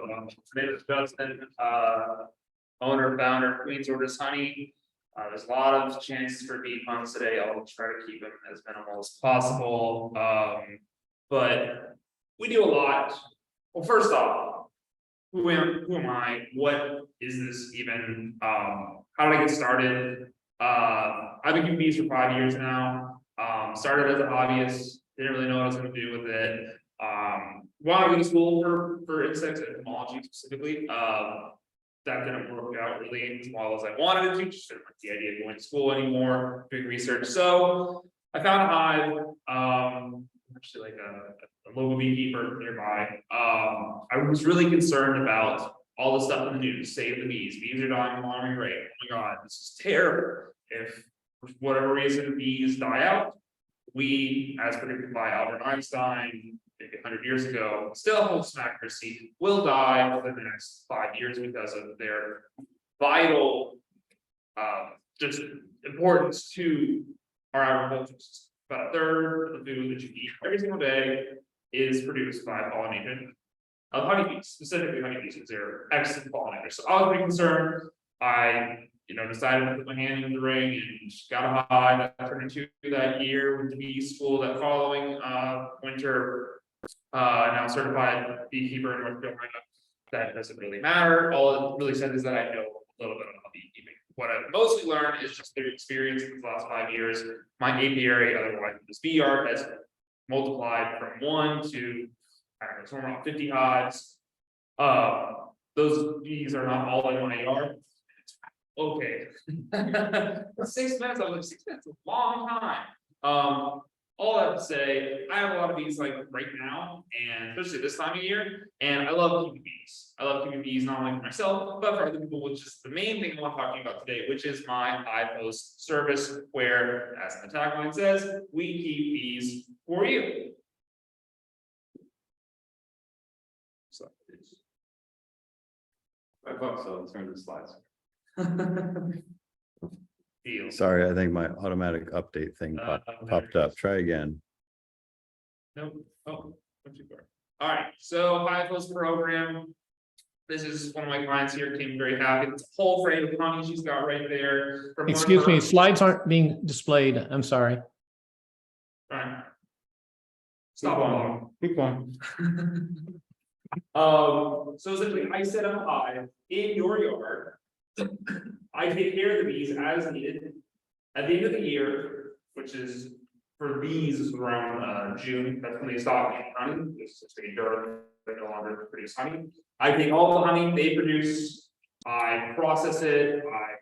my name is Justin, owner, founder, Queen's Orders Honey. There's a lot of chances for bee puns today. I'll try to keep them as minimal as possible. But we do a lot. Well, first off, who am I? What is this even? How did I get started? I've been keeping bees for 5 years now. Started as a hobbyist, didn't really know what I was going to do with it. Wanted to go to school for insects and entomology specifically. That didn't work out really as well as I wanted it to. Just didn't like the idea of going to school anymore, doing research. So I found a hive, actually like a local beekeeper nearby. I was really concerned about all the stuff in the news. Save the bees. Bees are dying at an alarming rate. Oh my God, this is terrible. If for whatever reason bees die out, we, as predicted by Albert Einstein 100 years ago, still hold some accuracy, will die within the next 5 years because of their vital just importance to our agriculture system. About a third of the food that you eat every single day is produced by pollination of honeybees, specifically honeybees, because they're excellent pollinators. So I was pretty concerned. I decided to put my hand in the ring and got a hive. I turned into that year with the bee school that following winter. Now certified beekeeper in North Carolina. That doesn't really matter. All it really said is that I know a little bit about beekeeping. What I've mostly learned is just through experience in the last 5 years. My apiary, otherwise this bee yard, has multiplied from 1 to somewhere around 50 hives. Those bees are not all in my yard. Okay. 6 minutes, I was like, 6 minutes is a long time. All that to say, I have a lot of bees like right now, and especially this time of year, and I love keeping bees. I love keeping bees not only for myself, but for other people, which is the main thing I'm talking about today, which is my Hive Host service, where, as the tagline says, we keep bees for you. So, I thought so. Let's turn to the slides. deal. Sorry, I think my automatic update thing popped up. Try again. Nope. Oh, went too far. All right. So Hive Host program. This is one of my clients here. Came very happy. It's a whole frame of honey she's got right there. Excuse me, slides aren't being displayed. I'm sorry. All right. Stop on. Keep going. So essentially, I set up a hive in your yard. I take care of the bees as needed. At the end of the year, which is for bees is around June, that's when they stop making honey. It's pretty dirt, they no longer produce honey. I take all the honey they produce, I process it, I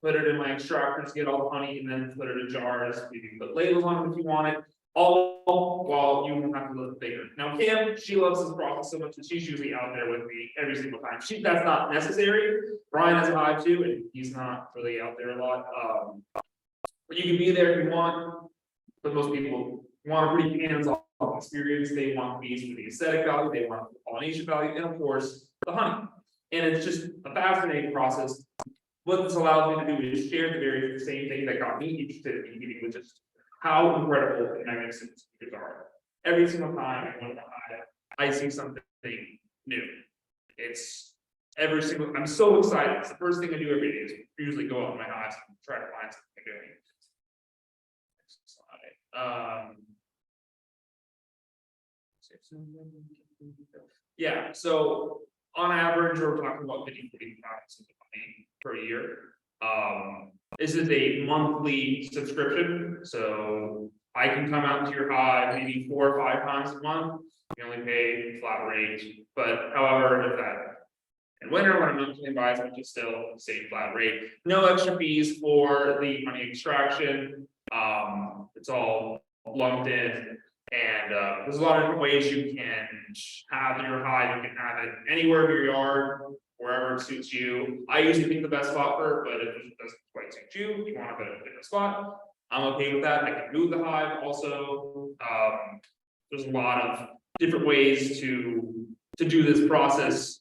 put it in my extractors, get all the honey, and then put it in jars. You can put labels on it if you want it. All while you won't have to live bigger. Now, Kim, she loves this process so much that she's usually out there with me every single time. That's not necessary. Brian has a hive too, and he's not really out there a lot. But you can be there if you want. But most people want a pretty hands-on experience. They want bees for the aesthetic value, they want the pollination value, and of course, the honey. And it's just a fascinating process. What this allows me to do is share the very same thing that got me interested in beekeeping, which is how incredible the magnificent bees are. Every single time I go to the hive, I see something new. It's every single. I'm so excited. It's the first thing I do every day is usually go out in my hives and try to find something doing. Yeah. So on average, we're talking about 50-40 pounds of honey per year. This is a monthly subscription, so I can come out to your hive maybe 4 or 5 times a month. You only pay flat rate, but however, if that in winter when I'm not doing buys, which is still the same flat rate, no extra fees for the honey extraction. It's all lumped in, and there's a lot of different ways you can have your hive. You can have it anywhere in your yard, wherever it suits you. I usually pick the best spot for it, but if it doesn't quite suit you, you want to put it in a different spot, I'm okay with that. I can move the hive also. There's a lot of different ways to do this process.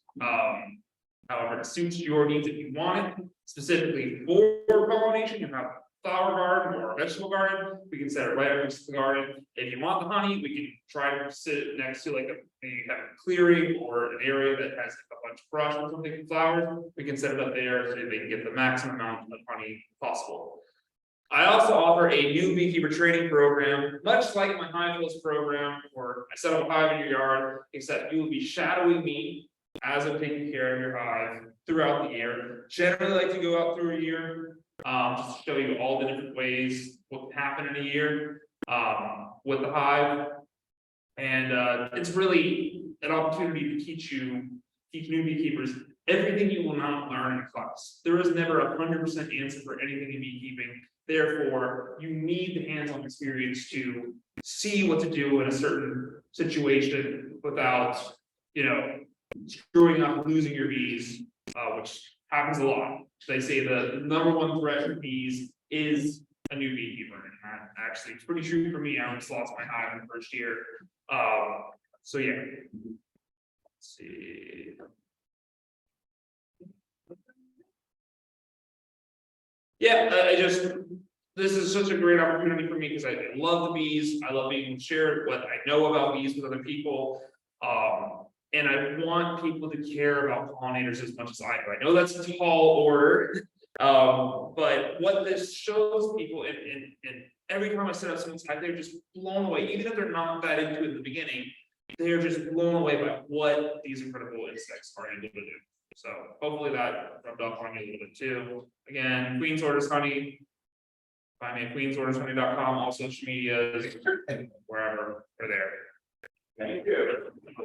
However, it suits your needs. If you want it specifically for pollination, you have flower garden or a vegetable garden, we can set it right up next to the garden. If you want the honey, we can try to sit next to like maybe have a clearing or an area that has a bunch of brush or something, flowers, we can set it up there so they can get the maximum amount of honey possible. I also offer a new beekeeper training program, much like my Hive Host program, where I set up a hive in your yard, except you will be shadowing me as I'm taking care of your hive throughout the year. Generally like to go out through a year, just to show you all the different ways what can happen in a year, with the hive. And it's really an opportunity to teach new beekeepers everything you will not learn in class. There is never 100% answer for anything in beekeeping. Therefore, you need the hands-on experience to see what to do in a certain situation without, screwing up, losing your bees, which happens a lot. They say the number one threat for bees is a new beekeeper, and that actually it's pretty true for me. I almost lost my hive in the first year. So yeah. Let's see. Yeah, this is such a great opportunity for me because I love the bees. I love being able to share what I know about bees with other people. And I want people to care about pollinators as much as I do. I know that's a tall order, but what this shows people, and every time I set up someone's hive, they're just blown away. Even if they're not that into it in the beginning, they're just blown away by what these incredible insects are able to do. So hopefully that rubbed off on me a little bit too. Again, Queen's Orders Honey. Find me at queensordershoney.com, all social medias, wherever, we're there. Thank you.